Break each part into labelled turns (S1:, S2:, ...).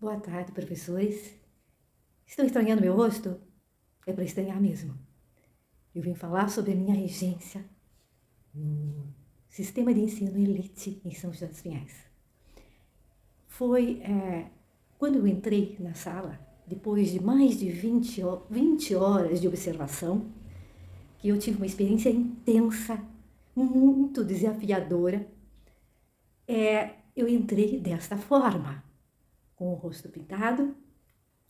S1: Boa tarde, professores. Estão estranhando meu rosto? É para estranhar mesmo. Eu vim falar sobre a minha regência no sistema de ensino elite em São José dos Pinhais. Foi quando eu entrei na sala, depois de mais de 20 horas de observação, que eu tive uma experiência intensa, muito desafiadora. Eu entrei desta forma, com o rosto pintado,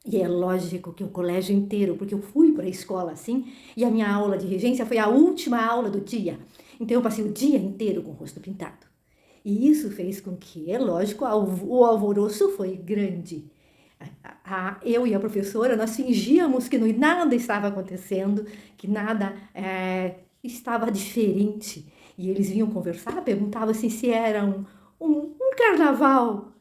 S1: e é lógico que o colégio inteiro, porque eu fui para a escola assim, e a minha aula de regência foi a última aula do dia. Então eu passei o dia inteiro com o rosto pintado. E isso fez com que, é lógico, o alvoroço foi grande. Eu e a professora, nós fingíamos que nada estava acontecendo, que nada estava diferente. E eles vinham conversar, perguntavam assim, se era um carnaval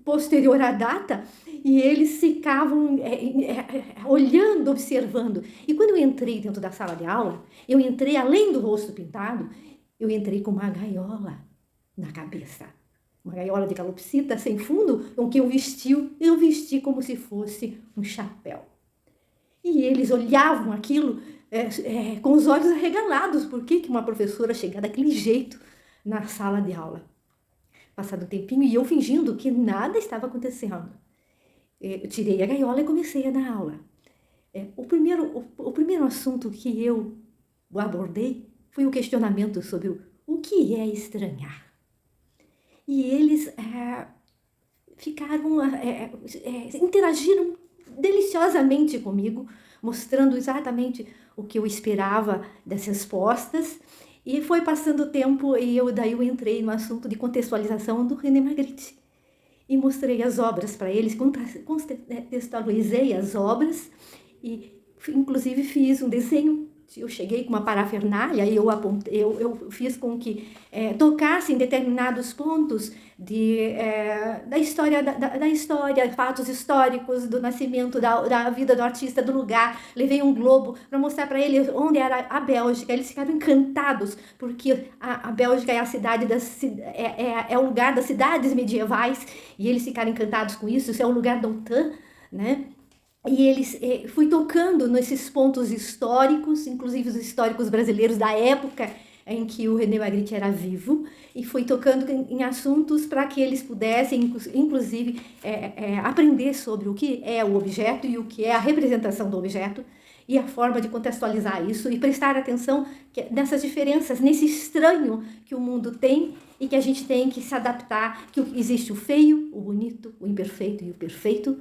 S1: posterior à data, e eles ficavam olhando, observando. E quando eu entrei dentro da sala de aula, eu entrei, além do rosto pintado, eu entrei com uma gaiola na cabeça. Uma gaiola de calopsita sem fundo, com que eu vesti como se fosse um chapéu. E eles olhavam aquilo com os olhos arregalados. Por que uma professora chega daquele jeito na sala de aula? Passado um tempinho, e eu fingindo que nada estava acontecendo. Eu tirei a gaiola e comecei a dar aula. O primeiro assunto que eu abordei foi o questionamento sobre o que é estranhar. E eles interagiram deliciosamente comigo, mostrando exatamente o que eu esperava das respostas. E foi passando o tempo e daí eu entrei no assunto de contextualização do René Magritte. E mostrei as obras para eles, contextualizei as obras e inclusive fiz um desenho. Eu cheguei com uma parafernália e eu fiz com que tocassem determinados pontos da história, fatos históricos do nascimento, da vida do artista, do lugar. Levei um globo para mostrar para eles onde era a Bélgica. Eles ficaram encantados, porque a Bélgica é a cidade é o lugar das cidades medievais, e eles ficaram encantados com isso. Isso é o lugar d'Autun, né? E eles fui tocando nesses pontos históricos, inclusive os históricos brasileiros da época em que o René Magritte era vivo, e fui tocando em assuntos para que eles pudessem, inclusive, aprender sobre o que é o objeto e o que é a representação do objeto, e a forma de contextualizar isso, e prestar atenção nessas diferenças, nesse estranho que o mundo tem, e que a gente tem que se adaptar, que existe o feio, o bonito, o imperfeito e o perfeito,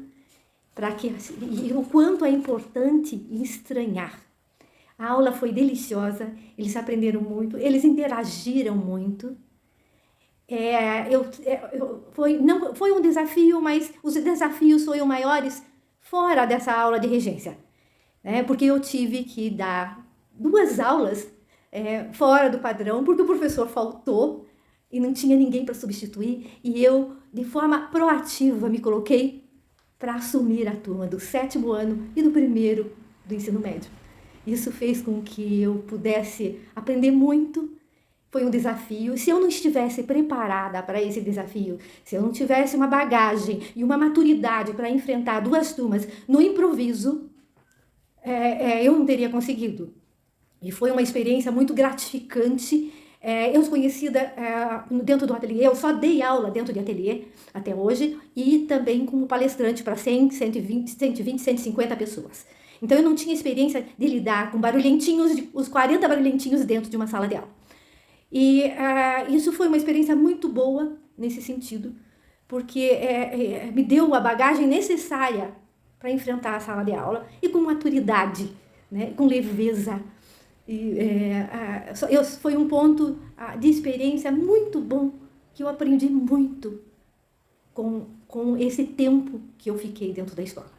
S1: e o quanto é importante estranhar. A aula foi deliciosa, eles aprenderam muito, eles interagiram muito. Foi um desafio, mas os desafios foram maiores fora dessa aula de regência, né? Porque eu tive que dar 2 aulas fora do padrão, porque o professor faltou e não tinha ninguém para substituir, e eu, de forma proativa, me coloquei para assumir a turma do 7º ano e do 1º do ensino médio. Isso fez com que eu pudesse aprender muito. Foi um desafio. Se eu não estivesse preparada para esse desafio, se eu não tivesse uma bagagem e uma maturidade para enfrentar 2 turmas no improviso, eu não teria conseguido. E foi uma experiência muito gratificante. Eu conhecida dentro do ateliê, eu só dei aula dentro de ateliê até hoje, e também como palestrante para 100, 120, 150 pessoas. Então eu não tinha experiência de lidar com barulhentinhos, os 40 barulhentinhos dentro de uma sala de aula. E isso foi uma experiência muito boa nesse sentido, porque me deu a bagagem necessária para enfrentar a sala de aula, e com maturidade, né, com leveza. Foi um ponto de experiência muito bom, que eu aprendi muito com esse tempo que eu fiquei dentro da escola.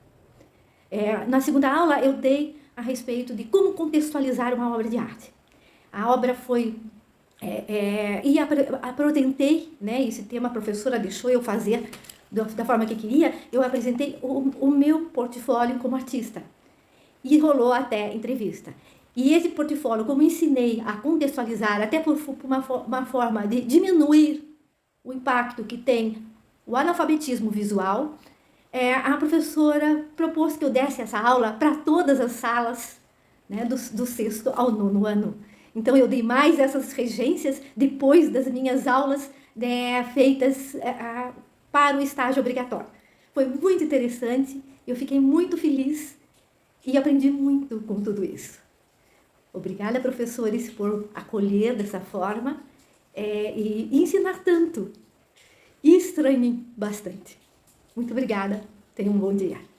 S1: Na 2ª aula, eu dei a respeito de como contextualizar uma obra de arte. A obra foi... apresentei, né, esse tema a professora deixou eu fazer da forma que queria. Eu apresentei o meu portfólio como artista, e rolou até entrevista. E esse portfólio, como ensinei a contextualizar, até por uma forma de diminuir o impacto que tem o analfabetismo visual, a professora propôs que eu desse essa aula para todas as salas, né, do sexto ao nono ano. Então, eu dei mais essas regências depois das minhas aulas, né, feitas para o estágio obrigatório. Foi muito interessante, eu fiquei muito feliz e aprendi muito com tudo isso. Obrigada, professores, por acolher dessa forma e ensinar tanto. E estranhem bastante. Muito obrigada. Tenham um bom dia.